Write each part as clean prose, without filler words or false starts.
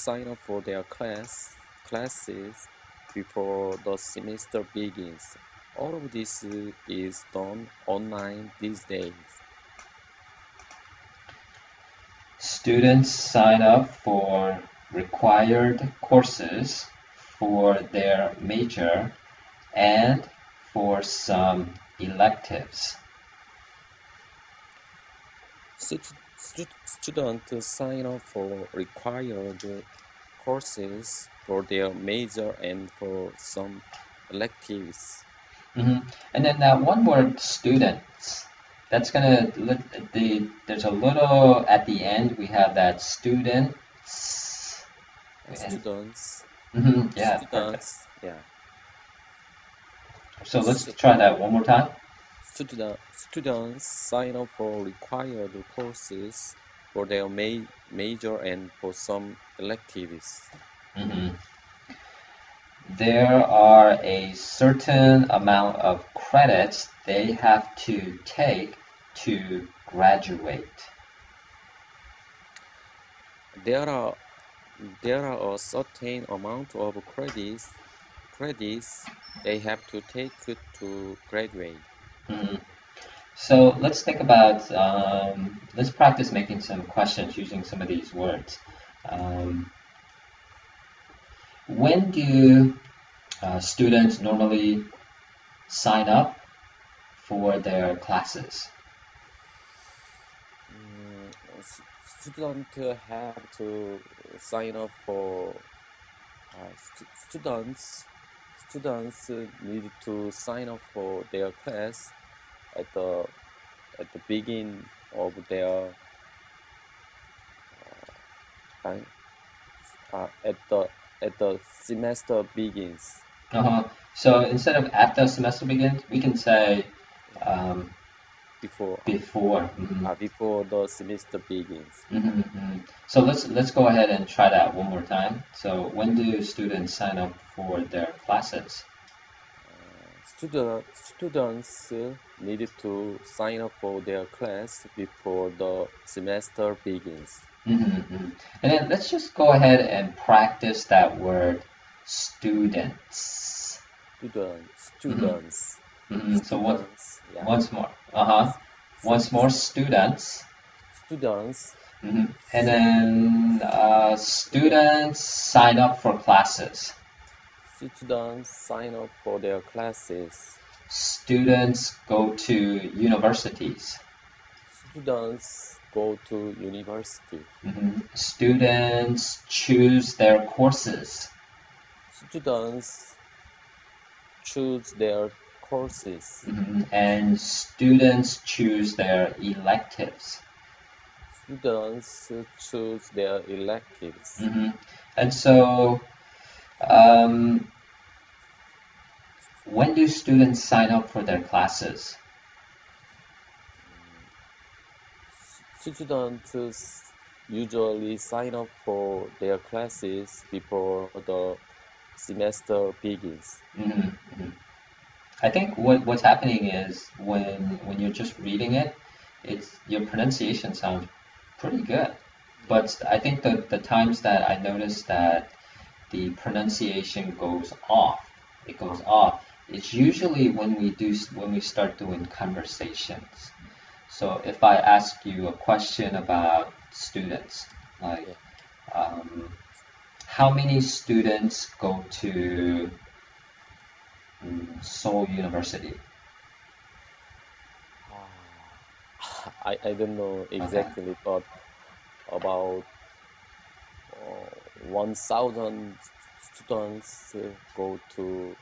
sign up for their classes before the semester begins. All of this is done online these days. Students sign up for required courses for their major and for some electives. Students sign up for required courses for their major and for some electives. And then that one word, students, that's gonna there's a little at the end. We have that students. Students. Yeah, perfect. Students. Yeah. So let's try that one more time. Students sign up for required courses for their major and for some electives. There are a certain amount of credits they have to take to graduate. There are a certain amount of credits they have to take to graduate. So let's think about, let's practice making some questions using some of these words. When do students normally sign up for their classes? Students have to sign up for students need to sign up for their class at the beginning of their time at the semester begins. So instead of at the semester begins, we can say before before the semester begins. So let's go ahead and try that one more time. So when do students sign up for their classes? Students need to sign up for their class before the semester begins. And then let's just go ahead and practice that word, students. Students. So once more. Once more, students. Students. And then students sign up for classes. Students sign up for their classes. Students go to universities. Students go to university. Students choose their courses. Students choose their courses. And students choose their electives. Students choose their electives. And so, when do students sign up for their classes? Students usually sign up for their classes before the semester begins. I think what's happening is when you're just reading it, your pronunciation sounds pretty good. But I think the times that I notice that the pronunciation goes off, it's usually when we start doing conversations. So if I ask you a question about students, like how many students go to Seoul University? I don't know exactly, but about 1,000 students go to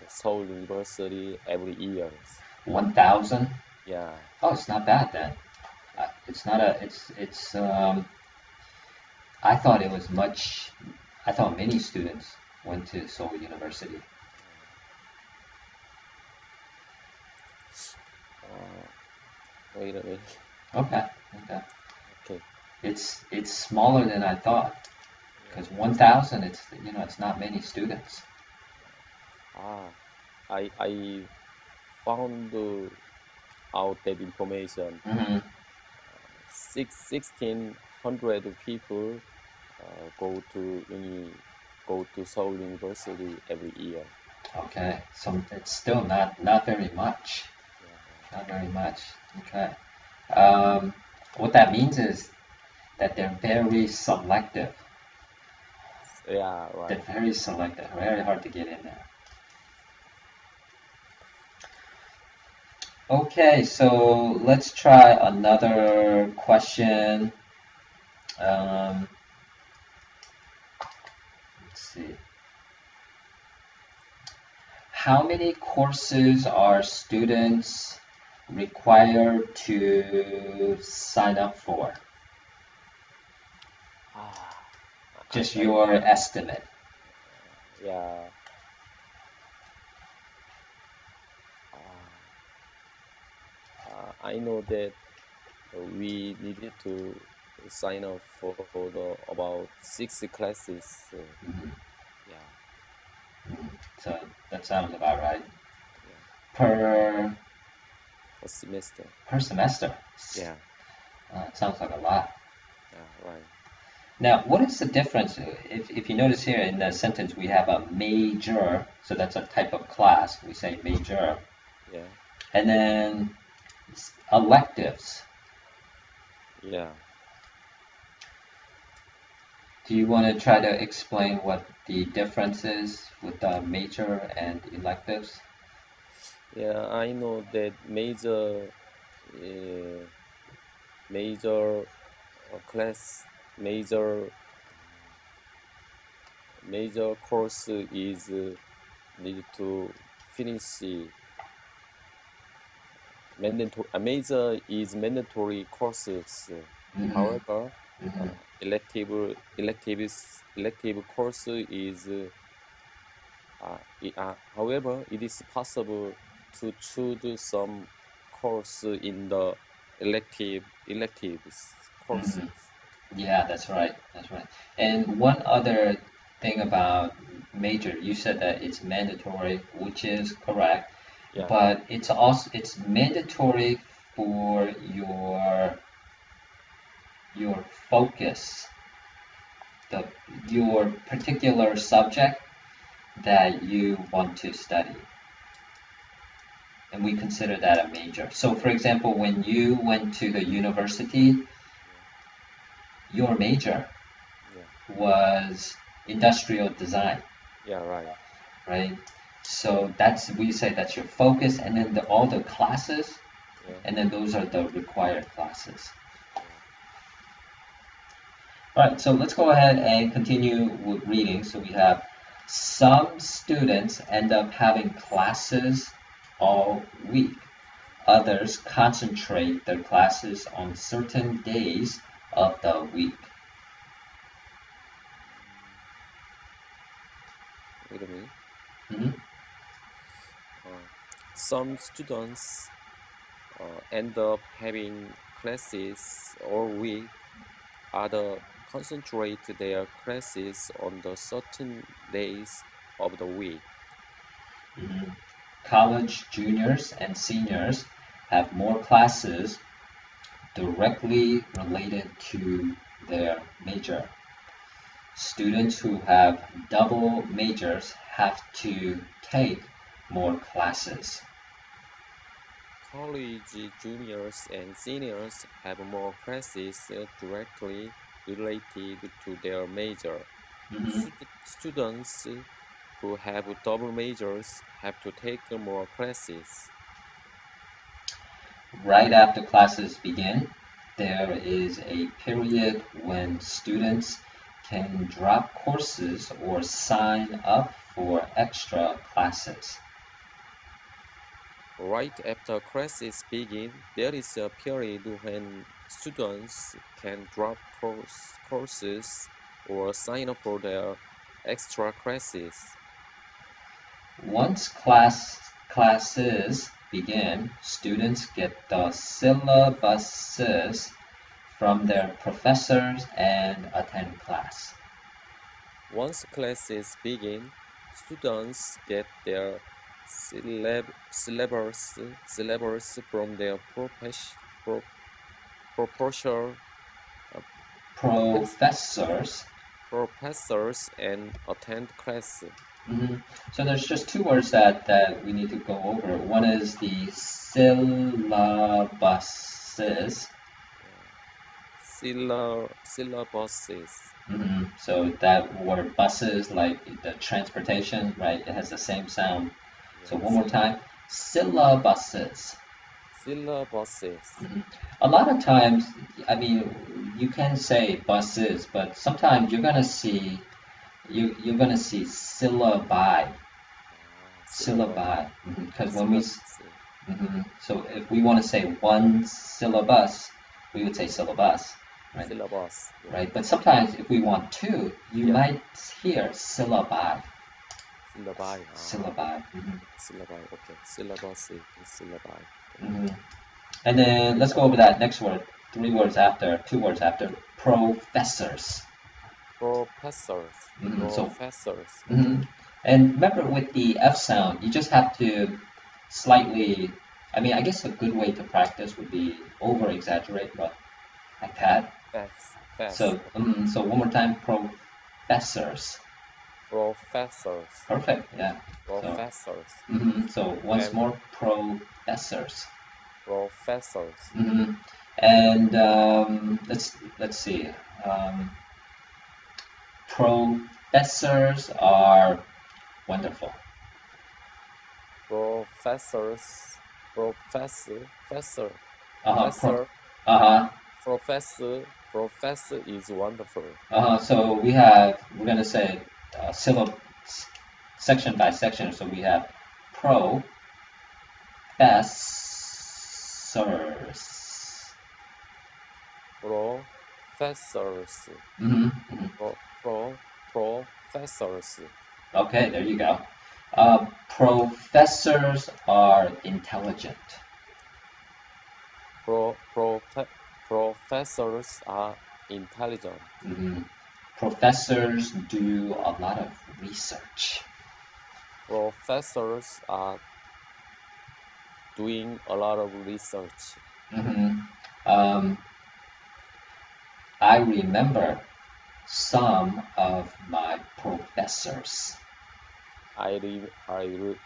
Seoul University every year. 1,000? Yeah. Oh, it's not bad then. It's not a. It's. I thought it was much. I thought many students went to Seoul University. Wait a minute. Okay. Okay. It's smaller than I thought. Because 1,000, it's not many students. I found out that information. 1,600 people go to Seoul University every year. Okay, so it's still not very much. Yeah, Not very much. Okay. Um, what that means is that they're very selective. yeah, They're right. very selective. Very hard to get in there. Okay, so let's try another question. Um, let's see. How many courses are students required to sign up for? Ah, Just I your estimate. yeah. Uh, I know that we needed to sign up for the about 6 classes. Mhm, Yeah, mhm. So that sounds about right. yeah, Per per semester. per semester. Yeah, It sounds like a lot. yeah, right. Now, what is the difference? If you notice here in the sentence, we have a major, so that's a type of class. We say major. Yeah, And then electives. yeah, Do you want to try to explain what the difference is with the major and electives? yeah. I know that uh, major class, major course is need to finish mandatory. A major is mandatory courses. Hmm. However, Hmm. elective course is however, it is possible to choose some course in the electives Hmm. courses. Yeah, that's right. That's right. And one other thing about major, you said that it's mandatory, which is correct, Yeah, but it's mandatory for your focus, the your particular subject that you want to study. And we consider that a major. So for example, when you went to the university, yeah, your major yeah, was industrial design, yeah, right. right? So that's we say that's your focus, and then all the classes, Yeah, and then those are the required classes. yeah. All right, so let's go ahead and continue with reading. So we have some students end up having classes all week. Others concentrate their classes on certain days of the week. Wait a minute. Mhm. Uh, some students end up having classes all week. Others concentrate their classes on the certain days of the week. Mhm. College juniors and seniors have more classes directly related to their major. Students who have double majors have to take more classes. College juniors and seniors have more classes directly related to their major. Mhm. Students who have double majors have to take more classes. Right after classes begin, there is a period when students can drop courses or sign up for extra classes. Right after classes begin, there is a period when students can drop courses or sign up for their extra classes. Once classes begin, students get the syllabuses from their professors and attend class. Once classes begin, students get their syllabus from their pro, professor, uh, profess, Professors, professors and attend class. hmm So there's just two words that we need to go over. One is the syllabuses. Syllabuses. So that word buses, like the transportation, right? It has the same sound. So Yeah, one more time, syllabuses. syllabuses. Mhm. A lot of times, I mean, you can say buses, but sometimes you're gonna see syllabi, Syllabi. because when Syllabus. so if we want to say one syllabus, we would say syllabus, right? Syllabus. Yeah. Right. But sometimes if we want two, you Yeah. might hear syllabi, Syllabi. syllabi. Syllabi. Okay. Syllabus is syllabi. Okay. hmm And then let's go over that next word, two words after, professors. Professors. So, Professors. Okay. mhm. And remember with the F sound, you just have to slightly, I mean, I guess a good way to practice would be over exaggerate, but like that. Fast. Fast. So, Okay. so one more time, professors. Professors. Perfect, yeah. So, Professors. so once And more, professors. professors. And let's see. Um, professors are wonderful. Professors. Professor. Professor. Uh-huh, Professor. uh-huh, Professor is wonderful. uh-huh. So we're gonna say syllable section by section. So we have professors. Professors. Mm-hmm. Professors. Okay, there you go. Professors are intelligent. Professors are intelligent. Mhm. Professors do a lot of research. Professors are doing a lot of research. hmm Um, I remember some of my professors. I remember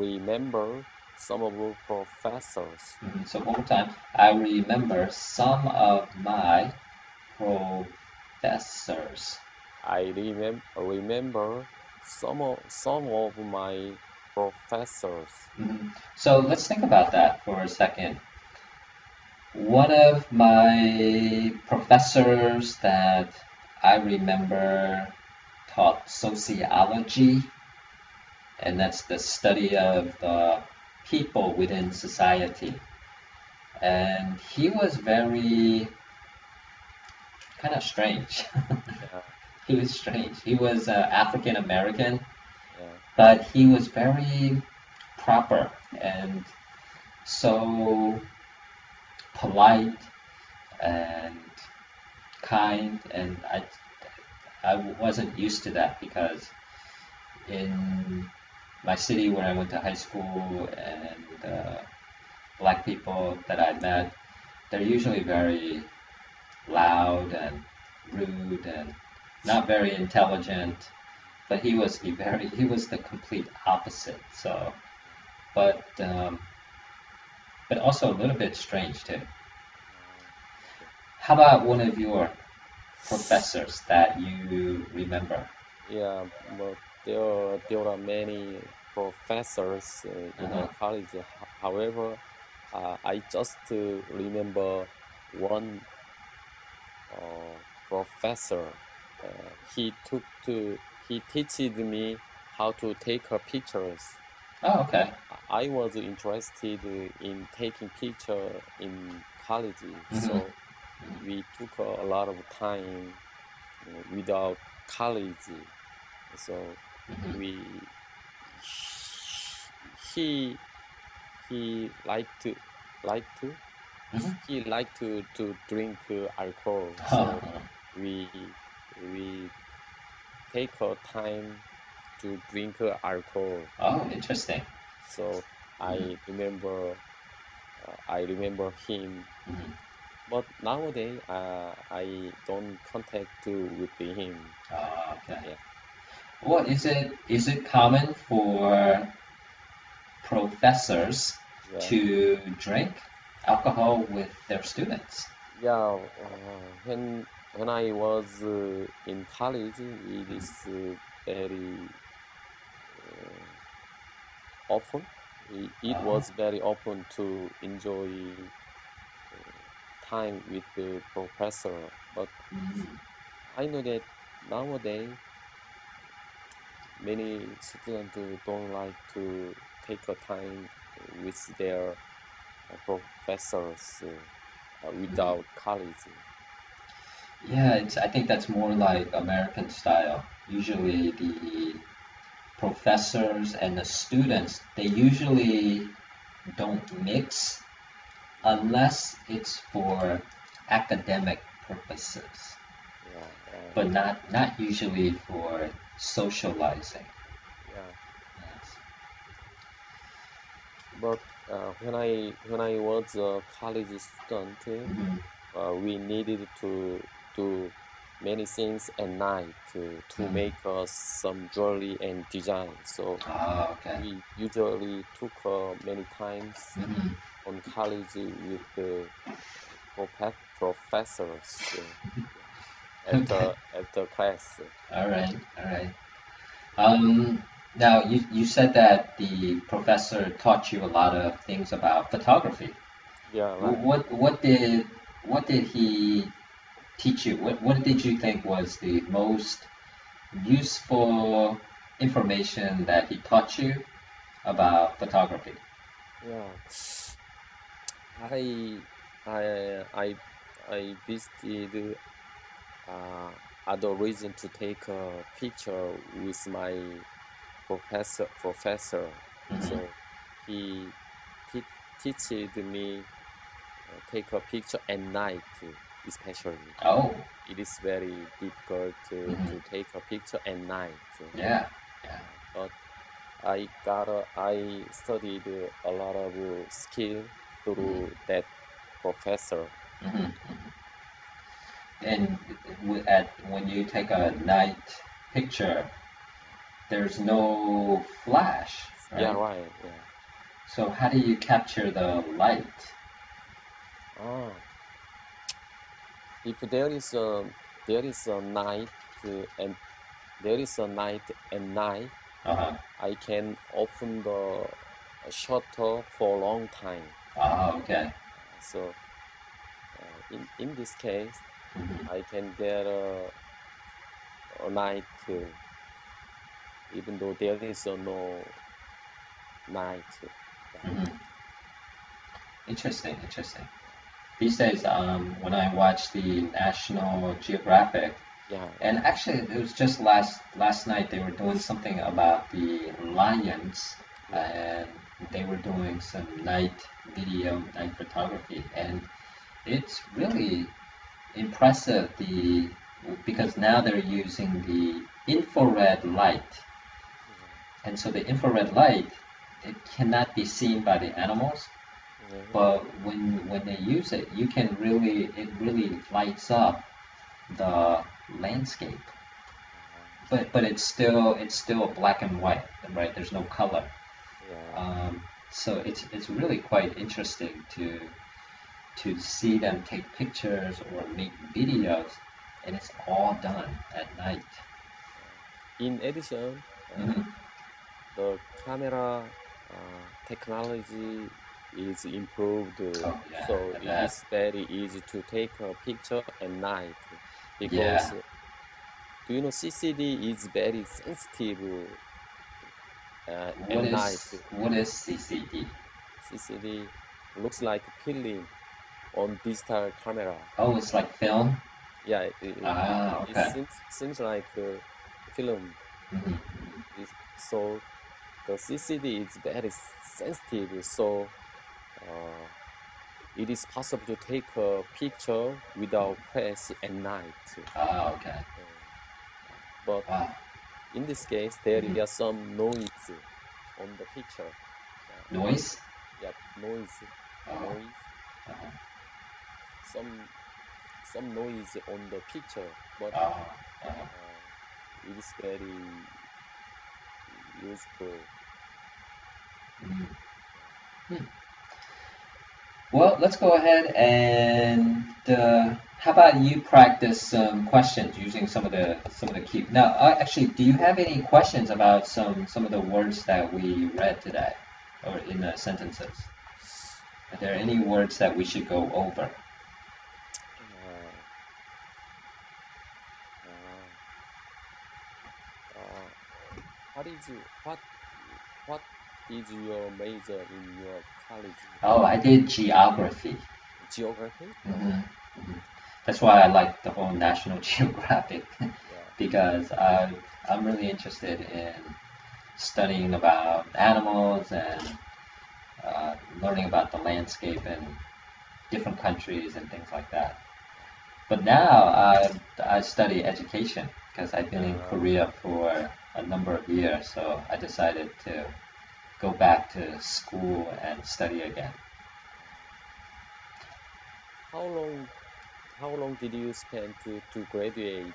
remember some of the professors. So one more time. I remember some of my professors. Remember some of my professors. So let's think about that for a second. One of my professors that I remember taught sociology, and that's the study of the people within society. And he was very kind of strange. Yeah, He was strange. He was African American, yeah. but he was very proper and so polite and kind. And I wasn't used to that because in my city where I went to high school and black people that I met, they're usually very loud and rude and not very intelligent. But he was the complete opposite. So, but but also a little bit strange too. Okay. How about one of your professors that you remember? Yeah, but there are many professors in Uh-huh. our college. However, I just remember one professor. He teached me how to take pictures. Oh, okay. I was interested in taking picture in college, hmm so we took a lot of time without college. So we he he liked to hmm he liked to drink alcohol. Huh. So we take our time to drink alcohol. Oh, interesting. So hmm I remember I remember him hmm But nowadays, I don't contact with him. Okay. Yeah, Well, is it common for professors yeah, to drink alcohol with their students? yeah. When I was in college, it is very uh, often. It Oh. was very open to enjoy uh, time with the professor. But Mm. I know that nowadays many students don't like to take a time with their professors Mm. without college. Yeah, I think that's more like American style. Usually the professors and the students, they usually don't mix Yeah, unless it's for academic purposes, yeah, right. but not usually for socializing. Yeah, Yes. but when I was a college student, Hmm. we needed to do many things at night to Hmm. make some jewelry and design. So Ah, okay. we usually took many times Hmm. on college with the professors yeah, Okay. after class. All right. All right. Now you said that the professor taught you a lot of things about photography. Yeah, Wh- right. What what did what did he teach you? What did you think was the most useful information that he taught you about photography? Yeah, I I I I visited uh, other reason to take a picture with my professor. Hmm. So he te teached me take a picture at night, especially. Oh. It is very difficult Hmm. to take a picture at night. Yeah. Yeah. Yeah, but I studied a lot of skill through Hmm. that professor. Hmm. And when you take a night picture, there's no flash, Yeah, right? right. Yeah. So how do you capture the light? Ah, if there is a night and there is a night and night, Uh-huh. I can open the shutter for a long time. Ah, okay. So in this case, Hmm. I can get a night even though there is no night. Yeah, Hmm. Interesting, interesting. These days, when I watch the National Geographic, yeah, and actually it was just last night they were doing something about the lions, yeah, and they were doing some night video, night photography, and it's really impressive because now they're using the infrared light, yeah, and so the infrared light, it cannot be seen by the animals, yeah. but when they use it, it really lights up the landscape. But it's still black and white, right? There's no color. Yeah, So it's really quite interesting to see them take pictures or make videos, and it's all done at night. yeah. In addition, Hmm. the camera technology is improved, Oh yeah, so I it bet. is very easy to take a picture at night because Yeah. do you know CCD is very sensitive at What night. is what is CCD? CCD looks like film on digital camera. Oh, it's like film. Yeah, Ah, it okay. seems like film. Hmm. So the CCD is very sensitive, so uh, it is possible to take a picture without press at night. Ah, okay. Uh, but Wow. in this case, there Hmm. is some noise on the picture. Yeah, Noise. yeah, noise, Oh. noise. Uh-huh. some some noise on the picture, but Uh, uh, it is very useful. mm. Hmm. Well, let's go ahead and how about you practice some questions using some of the key. Now, actually, do you have any questions about some of the words that we read today, or in the sentences? Are there any words that we should go over? Uh, uh, uh, what is what is your major in your college? Oh, I did geography. Geography? Hmm. That's why I like the whole National Geographic Yeah. because I'm really interested in studying about animals and learning about the landscape in different countries and things like that. But now I study education because I've been in Uh, Korea for a number of years, so I decided to go back to school and study again. how long how long did you spend to graduate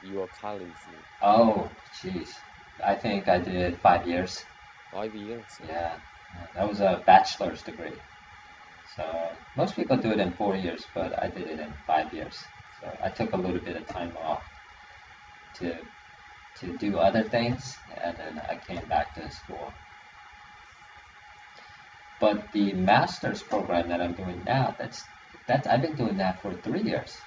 your college? Oh, jeez. I think I did 5 years. 5 years? Yeah, that was a bachelor's degree. So most people do it in 4 years, but I did it in 5 years. So I took a little bit of time off to to do other things, and then I came back to school. But the master's program that I'm doing now, that's I've been doing that for 3 years.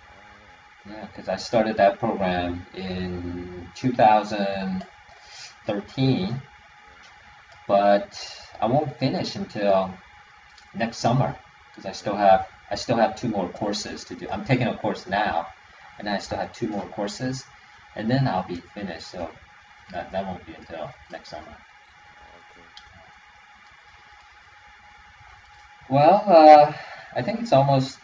Oh, okay. Yeah, because I started that program in 2013, Yeah, but I won't finish until next summer because I still yeah. have I still have two more courses to do. I'm taking a course now, and I still have two more courses, and then I'll be finished. So that won't be until next summer. Okay. Well, I think it's almost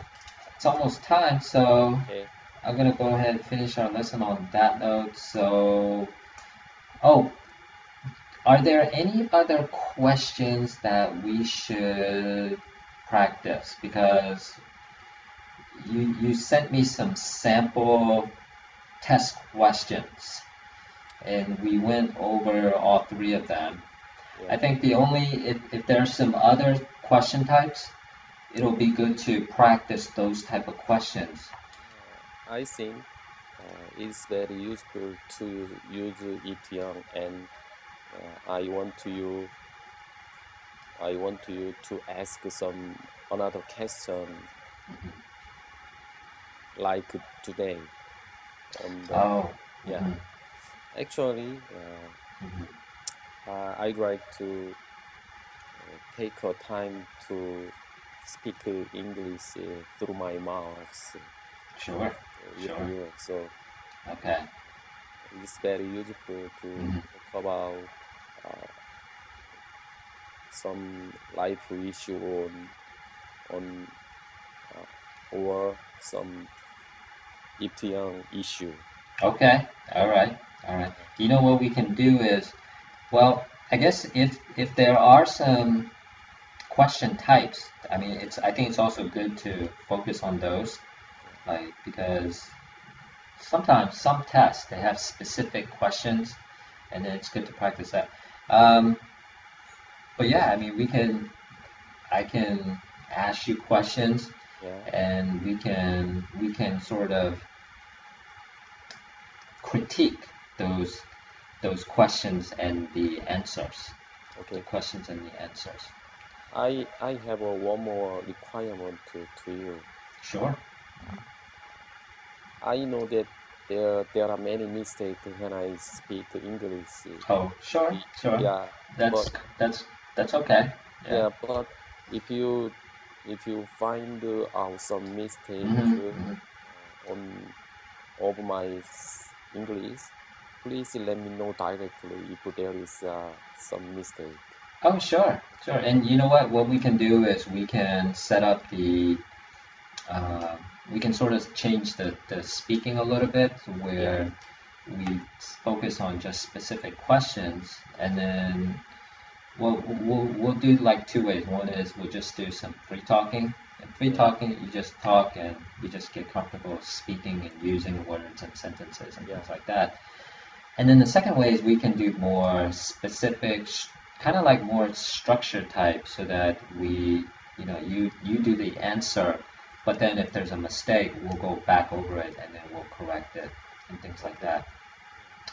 time, so Okay. I'm gonna go ahead and finish our lesson on that note. So, oh, are there any other questions that we should practice? Because you sent me some sample test questions, and we went over all three of them. I Yeah. think the only if there's some other question types, it'll be good to practice those type of questions. I think it's very useful to use ETL, and I want to you to ask some another question like today on the Oh, yeah. Actually, I'd like to take a time to speak English through my mouth sure, with sure. you. So Okay. it's very useful to Hmm. talk about uh, some life issue on uh, or some ETL issue. Okay. All Yeah, right. All right. yeah, You know what we can do is, well, I guess if there are some question types, I think it's also good to focus on those, yeah. like because sometimes some tests they have specific questions, and then it's good to practice that. Um, but yeah, I can ask you questions, Yeah. and we can sort of critique those questions and the answers, the Okay. questions and the answers. I have a one more requirement to you. Sure. I know that there are many mistakes when I speak English. Oh, sure, sure. Yeah, but That's that's that's okay. Yeah. yeah, but if you if you find out some mistake Hmm. Hmm. on of my English, please let me know directly if there is some mistake. Oh, sure, sure. Okay. And you know what? What we can do is we can set up uh, we can sort of change the speaking a little bit Yeah. where we focus on just specific questions, and then we'll do like two ways. One is we'll just do some free talking, And free Yeah. talking, you just talk and you just get comfortable speaking and using words and sentences and Yeah. things like that. And then the second way is we can do more specific, kind of like more structured type, so that you do the answer, but then if there's a mistake, we'll go back over it and then we'll correct it and things like Okay. that.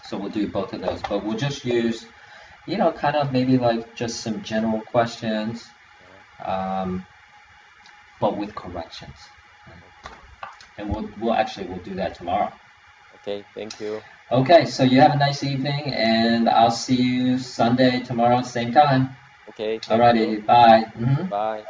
So we'll do both of those, but we'll just use, kind of maybe like just some general questions, Yeah. um, but with corrections. Okay. And we'll do that tomorrow. Okay. Thank you. Okay, so you have a nice evening, and I'll see you Sunday tomorrow, same time. Okay. Thank you. Alrighty, bye. Bye.